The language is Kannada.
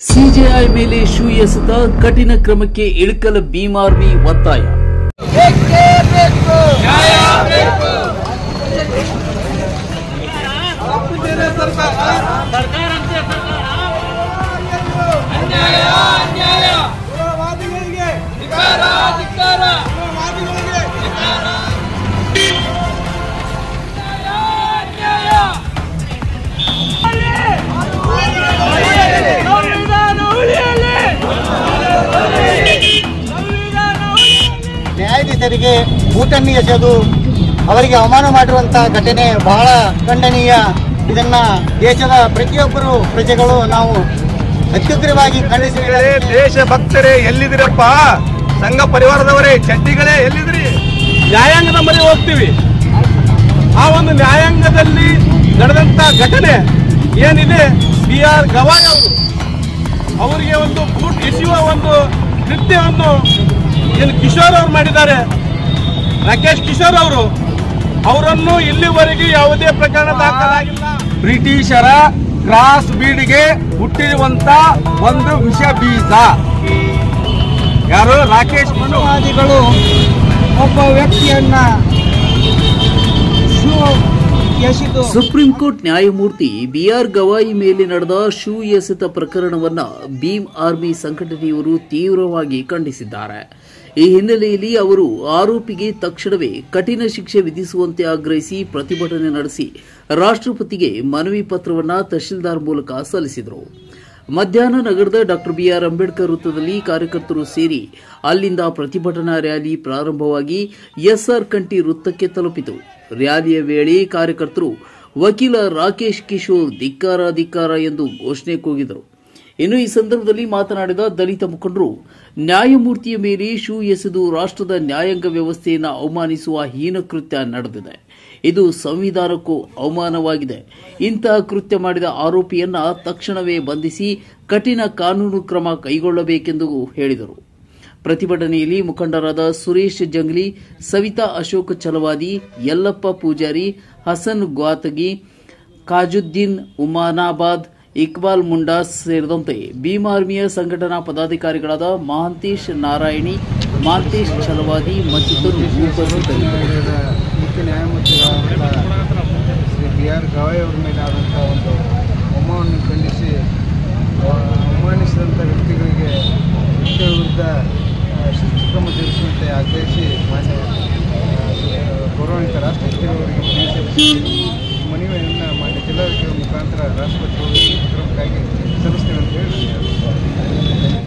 ಸಿಜೆಐ ಮೇಲೆ ಶೂ ಎಸೆತ ಕಠಿಣ ಕ್ರಮಕ್ಕೆ ಇಳಕಲ ಭೀಮ್ ಆರ್ಮಿ ಒತ್ತಾಯ. ನ್ಯಾಯಾಧೀಶರಿಗೆ ಊಟನ್ನು ಎಸೆದು ಅವರಿಗೆ ಅವಮಾನ ಮಾಡಿರುವಂತಹ ಘಟನೆ ಬಹಳ ಖಂಡನೀಯ. ಇದನ್ನ ದೇಶದ ಪ್ರತಿಯೊಬ್ಬರು ಪ್ರಜೆಗಳು ನಾವು ಅತ್ಯುಗ್ರವಾಗಿ ಖಂಡಿಸಿದ್ದೇವೆ. ದೇಶಭಕ್ತರೇ ಎಲ್ಲಿದ್ದೀರಪ್ಪ? ಸಂಘ ಪರಿವಾರದವರೇ, ಚಡ್ಡಿಗಳೇ ಎಲ್ಲಿದ್ರಿ? ನ್ಯಾಯಾಂಗದ ಮೊರೆ ಹೋಗ್ತೀವಿ. ಆ ಒಂದು ನ್ಯಾಯಾಂಗದಲ್ಲಿ ನಡೆದಂತ ಘಟನೆ ಏನಿದೆ, ಬಿ.ಆರ್. ಗವಾಯ್ ಅವರಿಗೆ ಒಂದು ಬೂಟ್ ಎಸೆಯುವ ಒಂದು ಕೃತ್ಯವನ್ನು ಏನು ಕಿಶೋರ್ ಅವರು ಮಾಡಿದ್ದಾರೆ, ರಾಕೇಶ್ ಕಿಶೋರ್ ಅವರನ್ನು ಇಲ್ಲಿವರೆಗೆ ಯಾವುದೇ ಪ್ರಕರಣ ದಾಖಲಾಗಿಲ್ಲ. ಬ್ರಿಟಿಷರ ಕ್ರಾಸ್ ಬೀಡ್ಗೆ ಹುಟ್ಟಿರುವಂತ ಒಂದು ವಿಷ ಬೀಜ. ಯಾರು? ರಾಕೇಶ್ ಮನುವಾದಿಗಳು ಒಬ್ಬ ವ್ಯಕ್ತಿಯನ್ನ ಸುಪ್ರೀಂ ಕೋರ್ಟ್ ನ್ಯಾಯಮೂರ್ತಿ ಬಿ.ಆರ್. ಗವಾಯಿ ಮೇಲೆ ನಡೆದ ಶೂ ಎಸೆತ ಪ್ರಕರಣವನ್ನ ಭೀಮ್ ಆರ್ಮಿ ಸಂಘಟನೆಯವರು ತೀವ್ರವಾಗಿ ಖಂಡಿಸಿದ್ದಾರೆ. ಈ ಹಿನ್ನೆಲೆಯಲ್ಲಿ ಅವರು ಆರೋಪಿಗೆ ತಕ್ಷಣವೇ ಕಠಿಣ ಶಿಕ್ಷೆ ವಿಧಿಸುವಂತೆ ಆಗ್ರಹಿಸಿ ಪ್ರತಿಭಟನೆ ನಡೆಸಿ ರಾಷ್ಟ್ರಪತಿಗೆ ಮನವಿ ಪತ್ರವನ್ನು ತಹಶೀಲ್ದಾರ್ ಮೂಲಕ ಸಲ್ಲಿಸಿದರು. ಮಧ್ಯಾಹ್ನ ನಗರದ ಡಾ ಬಿ.ಆರ್. ಅಂಬೇಡ್ಕರ್ ವೃತ್ತದಲ್ಲಿ ಕಾರ್ಯಕರ್ತರು ಸೇರಿ ಅಲ್ಲಿಂದ ಪ್ರತಿಭಟನಾ ರ್ಯಾಲಿ ಪ್ರಾರಂಭವಾಗಿ ಎಸ್ಆರ್ ಕಂಠಿ ವೃತ್ತಕ್ಕೆ ತಲುಪಿತು. ರ್ಯಾಲಿಯ ವೇಳೆ ಕಾರ್ಯಕರ್ತರು ವಕೀಲ ರಾಕೇಶ್ ಕಿಶೋರ್ ಧಿಕ್ಕಾರ ಧಿಕ್ಕಾರ ಎಂದು ಘೋಷಣೆ ಕೂಗಿದರು. ಇನ್ನು ಈ ಸಂದರ್ಭದಲ್ಲಿ ಮಾತನಾಡಿದ ದಲಿತ ಮುಖಂಡರು, ನ್ಯಾಯಮೂರ್ತಿಯ ಮೇಲೆ ಶೂ ಎಸೆದು ರಾಷ್ಟ್ರದ ನ್ಯಾಯಾಂಗ ವ್ಯವಸ್ಥೆಯನ್ನು ಅವಮಾನಿಸುವ ಹೀನ ಕೃತ್ಯ ನಡೆದಿದೆ. ಇದು ಸಂವಿಧಾನಕ್ಕೂ ಅವಮಾನವಾಗಿದೆ. ಇಂತಹ ಕೃತ್ಯ ಮಾಡಿದ ಆರೋಪಿಯನ್ನ ತಕ್ಷಣವೇ ಬಂಧಿಸಿ ಕಠಿಣ ಕಾನೂನು ಕ್ರಮ ಕೈಗೊಳ್ಳಬೇಕೆಂದು ಹೇಳಿದರು. ಪ್ರತಿಭಟನೆಯಲ್ಲಿ ಮುಖಂಡರಾದ ಸುರೇಶ್ ಜಂಗ್ಲಿ, ಸವಿತಾ ಅಶೋಕ್ ಚಲವಾದಿ, ಯಲ್ಲಪ್ಪ ಪೂಜಾರಿ, ಹಸನ್ ಗ್ವಾತಗಿ, ಕಾಜುದ್ದೀನ್ ಉಮಾನಾಬಾದ್, ಇಕ್ಬಾಲ್ ಮುಂಡಾಸ್ ಸೇರಿದಂತೆ ಭೀಮ್ ಆರ್ಮಿಯ ಸಂಘಟನಾ ಪದಾಧಿಕಾರಿಗಳಾದ ಮಹಾಂತೇಶ್ ನಾರಾಯಣಿ, ಮಹಾಂತೇಶ್ ಚಲವಾದಿ ಮತ್ತಿತರರು ಉಪಸ್ಥಿತರಿದ್ದರು. ಮುಖ್ಯ ನ್ಯಾಯಮೂರ್ತಿಗಳಾದಂಥ ಶ್ರೀ ಬಿ.ಆರ್. ಗವಾಯ್ ಅವರ ಮೇಲೆ ಆದಂಥ ಒಂದು ಅವಮಾನವನ್ನು ಖಂಡಿಸಿ ಅವಮಾನಿಸಿದಂಥ ವ್ಯಕ್ತಿಗಳ ವಿರುದ್ಧ ಶಿಸ್ತು ಕ್ರಮ ಜರುಗಿಸುವಂತೆ ಆಗ್ರಹಿಸಿ ಮಾನ್ಯ ಗೌರವಾನ್ವಿತ ರಾಷ್ಟ್ರಪತಿಯವರಿಗೆ ಮನವಿಯನ್ನು ಮಾನ್ಯ ಜಿಲ್ಲಾಧಿಕಾರಿ ಮುಖಾಂತರ ರಾಷ್ಟ್ರಪತಿಗಳು ಕ್ರಮಕ್ಕಾಗಿ ಸಲ್ಲಿಸ್ತೇವೆ ಅಂತ ಹೇಳಿ